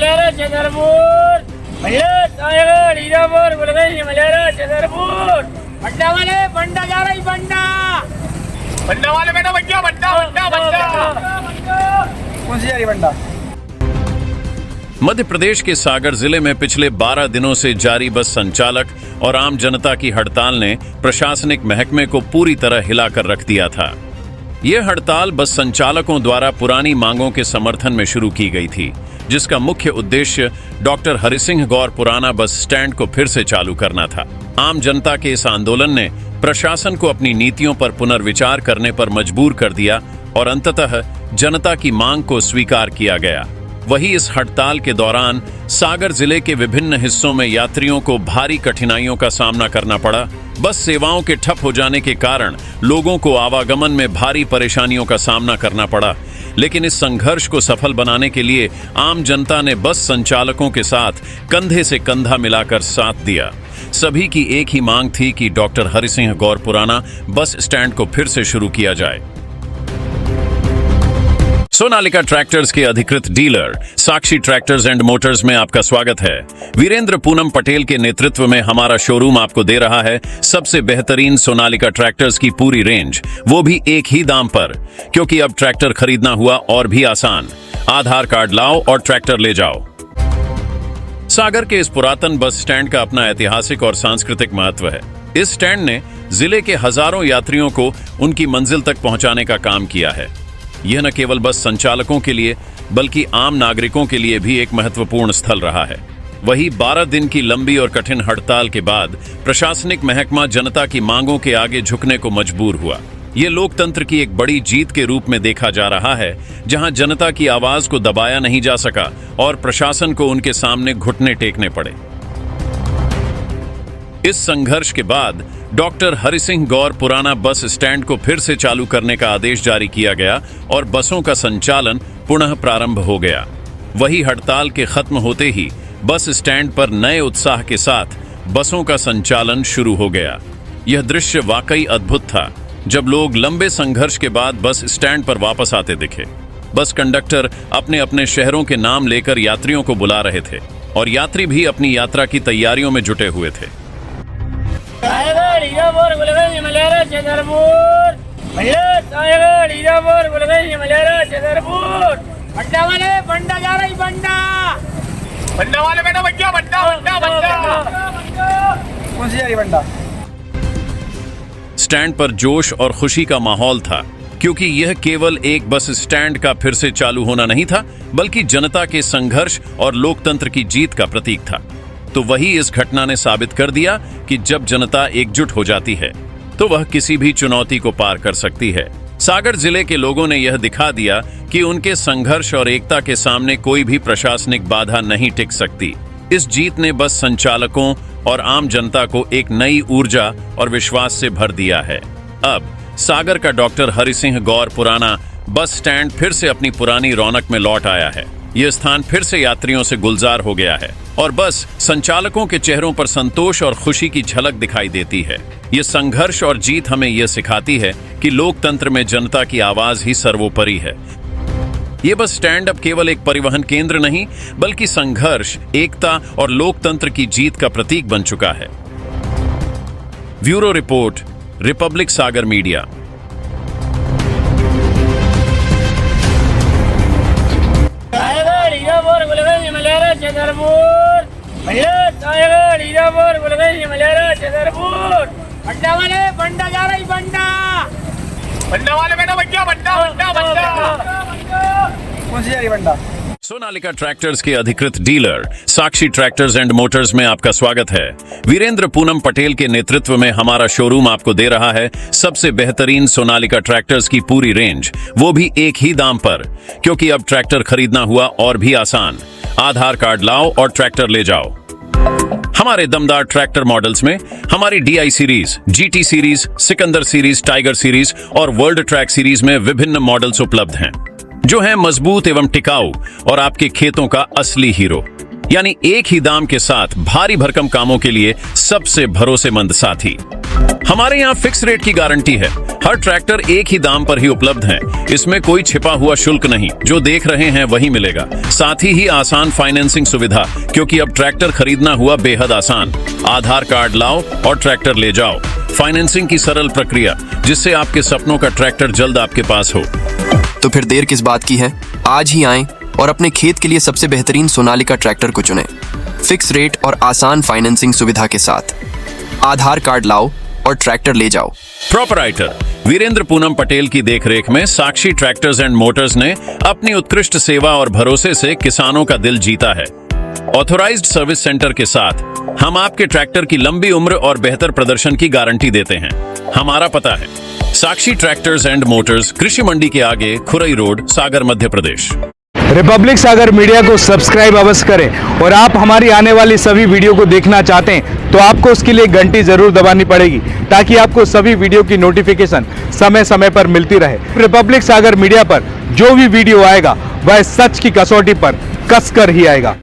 मलेरा छतरपुर भैया टाइगर हीरापुर बुलगई मलेरा छतरपुर बंडा वाले बंडा जा रही बंडा वाले बेटा बंडा बंडा बंडा बंडा कौन सी जा रही बंडा। मध्य प्रदेश के सागर जिले में पिछले 12 दिनों से जारी बस संचालक और आम जनता की हड़ताल ने प्रशासनिक महकमे को पूरी तरह हिलाकर रख दिया था। यह हड़ताल बस संचालकों द्वारा पुरानी मांगों के समर्थन में शुरू की गई थी, जिसका मुख्य उद्देश्य डॉक्टर हरिसिंह गौर पुराना बस स्टैंड को फिर से चालू करना था। आम जनता के इस आंदोलन ने प्रशासन को अपनी नीतियों पर पुनर्विचार करने पर मजबूर कर दिया और अंततः जनता की मांग को स्वीकार किया गया। वही इस हड़ताल के दौरान सागर जिले के विभिन्न हिस्सों में यात्रियों को भारी कठिनाइयों का सामना करना पड़ा। बस सेवाओं के ठप हो जाने के कारण लोगों को आवागमन में भारी परेशानियों का सामना करना पड़ा, लेकिन इस संघर्ष को सफल बनाने के लिए आम जनता ने बस संचालकों के साथ कंधे से कंधा मिलाकर साथ दिया। सभी की एक ही मांग थी कि डॉक्टर हरिसिंह गौर पुराना बस स्टैंड को फिर से शुरू किया जाए। सोनालिका ट्रैक्टर्स के अधिकृत dealer Sakshi tractors and Motors में आपका स्वागत है। वीरेंद्र पूनम पटेल के नेतृत्व में हमारा शोरूम आपको दे रहा है सबसे बेहतरीन सोनालिका ट्रैक्टर्स की पूरी रेंज, वो भी एक ही दाम पर, क्योंकि अब ट्रैक्टर खरीदना हुआ और भी आसान। आधार कार्ड लाओ और ट्रैक्टर ले जाओ। सागर के इस पुरातन बस स्टैंड का अपना ऐतिहासिक और सांस्कृतिक महत्व है। इस स्टैंड ने जिले के हजारों यात्रियों को उनकी मंजिल तक पहुंचाने का काम किया है। यह न केवल बस संचालकों के लिए बल्कि आम नागरिकों के लिए भी एक महत्वपूर्ण स्थल रहा है। वही 12 दिन की लंबी और कठिन हड़ताल के बाद प्रशासनिक महकमा जनता की मांगों के आगे झुकने को मजबूर हुआ। यह लोकतंत्र की एक बड़ी जीत के रूप में देखा जा रहा है, जहां जनता की आवाज को दबाया नहीं जा सका और प्रशासन को उनके सामने घुटने टेकने पड़े। इस संघर्ष के बाद डॉक्टर हरिसिंह गौर पुराना बस स्टैंड को फिर से चालू करने का आदेश जारी किया गया और बसों का संचालन पुनः प्रारंभ हो गया। वही हड़ताल के खत्म होते ही बस स्टैंड पर नए उत्साह के साथ बसों का संचालन शुरू हो गया। यह दृश्य वाकई अद्भुत था जब लोग लंबे संघर्ष के बाद बस स्टैंड पर वापस आते दिखे। बस कंडक्टर अपने अपने शहरों के नाम लेकर यात्रियों को बुला रहे थे और यात्री भी अपनी यात्रा की तैयारियों में जुटे हुए थे। टाइगर हीरापुर बुलगई मलेरा छतरपुर भैया टाइगर हीरापुर बुलगई मलेरा छतरपुर बंडा वाले बंडा जा रही बंडा वाले बेटा बंडा बंडा बंडा बंडा कौन सी जा रही बंडा। स्टैंड पर जोश और खुशी का माहौल था, क्योंकि यह केवल एक बस स्टैंड का फिर से चालू होना नहीं था, बल्कि जनता के संघर्ष और लोकतंत्र की जीत का प्रतीक था। तो वही इस घटना ने साबित कर दिया कि जब जनता एकजुट हो जाती है तो वह किसी भी चुनौती को पार कर सकती है। सागर जिले के लोगों ने यह दिखा दिया कि उनके संघर्ष और एकता के सामने कोई भी प्रशासनिक बाधा नहीं टिक सकती। इस जीत ने बस संचालकों और आम जनता को एक नई ऊर्जा और विश्वास से भर दिया है। अब सागर का डॉक्टर हरिसिंह गौर पुराना बस स्टैंड फिर से अपनी पुरानी रौनक में लौट आया है। यह स्थान फिर से यात्रियों से गुलजार हो गया है और बस संचालकों के चेहरों पर संतोष और खुशी की झलक दिखाई देती है। यह संघर्ष और जीत हमें यह सिखाती है कि लोकतंत्र में जनता की आवाज ही सर्वोपरि है। यह बस स्टैंड अब केवल एक परिवहन केंद्र नहीं, बल्कि संघर्ष, एकता और लोकतंत्र की जीत का प्रतीक बन चुका है। ब्यूरो रिपोर्ट, रिपब्लिक सागर मीडिया। छतरपुर भैया टाइगर हीरापुर बुलगई मलेरा छतरपुर बंडा वाले बंडा जा रही बंडा वाले बेटा बंडा बंडा बंडा बंडा कौन सी जा रही बंडा। सोनालिका ट्रैक्टर्स के अधिकृत dealer Sakshi tractors and Motors में आपका स्वागत है। वीरेंद्र पूनम पटेल के नेतृत्व में हमारा शोरूम आपको दे रहा है सबसे बेहतरीन सोनालिका ट्रैक्टर्स की पूरी रेंज, वो भी एक ही दाम पर, क्योंकि अब ट्रैक्टर खरीदना हुआ और भी आसान। आधार कार्ड लाओ और ट्रैक्टर ले जाओ। हमारे दमदार ट्रैक्टर मॉडल्स में हमारी DI series, GT series, Sikandar series, tiger series और वर्ल्ड ट्रैक सीरीज में विभिन्न मॉडल्स उपलब्ध हैं, जो हैं मजबूत एवं टिकाऊ और आपके खेतों का असली हीरो। यानी एक ही दाम के साथ भारी भरकम कामों के लिए सबसे भरोसेमंद साथी। हमारे यहाँ फिक्स रेट की गारंटी है। हर ट्रैक्टर एक ही दाम पर ही उपलब्ध है। इसमें कोई छिपा हुआ शुल्क नहीं, जो देख रहे हैं वही मिलेगा। साथ ही आसान फाइनेंसिंग सुविधा, क्योंकि अब ट्रैक्टर खरीदना हुआ बेहद आसान। आधार कार्ड लाओ और ट्रैक्टर ले जाओ। फाइनेंसिंग की सरल प्रक्रिया, जिससे आपके सपनों का ट्रैक्टर जल्द आपके पास हो। तो फिर देर किस बात की है? आज ही आएं और अपने खेत के लिए सबसे बेहतरीन सोनालिका ट्रैक्टर को चुनें। फिक्स रेट और आसान फाइनेंसिंग सुविधा के साथ। आधार कार्ड लाओ और ट्रैक्टर ले जाओ। प्रोपराइटर वीरेंद्र पूनम पटेल की देखरेख में साक्षी ट्रैक्टर्स एंड मोटर्स ने अपनी उत्कृष्ट सेवा और भरोसे से किसानों का दिल जीता है। ऑथोराइज्ड सर्विस सेंटर के साथ हम आपके ट्रैक्टर की लंबी उम्र और बेहतर प्रदर्शन की गारंटी देते हैं। हमारा पता है साक्षी ट्रैक्टर्स एंड मोटर्स, कृषि मंडी के आगे, खुरई रोड, सागर, मध्य प्रदेश। रिपब्लिक सागर मीडिया को सब्सक्राइब अवश्य करें और आप हमारी आने वाली सभी वीडियो को देखना चाहते हैं तो आपको उसके लिए घंटी जरूर दबानी पड़ेगी, ताकि आपको सभी वीडियो की नोटिफिकेशन समय समय पर मिलती रहे। रिपब्लिक सागर मीडिया पर जो भी वीडियो आएगा वह सच की कसौटी पर कसकर ही आएगा।